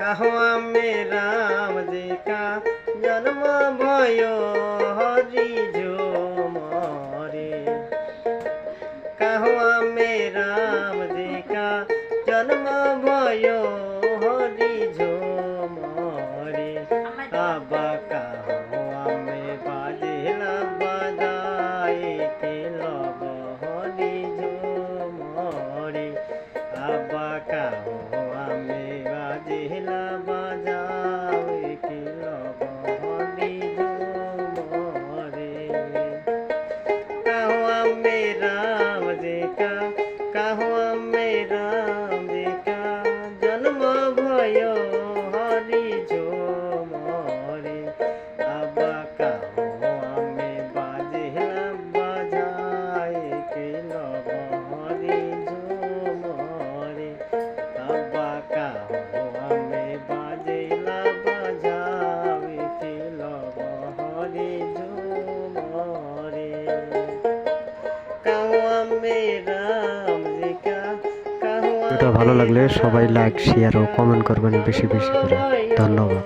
कहवा में राम जी का जन्म भयो हरि झूमरे। कहवा में राम जी का जन्म भयो हरि झूमरे। अब कहवा में बाजेला बजाए के लब हरि झूमरे। अब कहवा में बाजेला बजाए के लब हरि झूमरे। कहवा में राम जी का कहवा में राम जी का जन्म भयो हरि झूमरे। अब कहवा में बाजेला बजाए के लब हरि झूमरे। अब कहवा में बाजेला बजाए के लब हरि झूमरे। कहवा में राम जी का कहवा ভিডিওটা ভালো লাগলে সবাই লাইক শেয়ার ও কমেন্ট করবেন বেশি বেশি করে। ধন্যবাদ।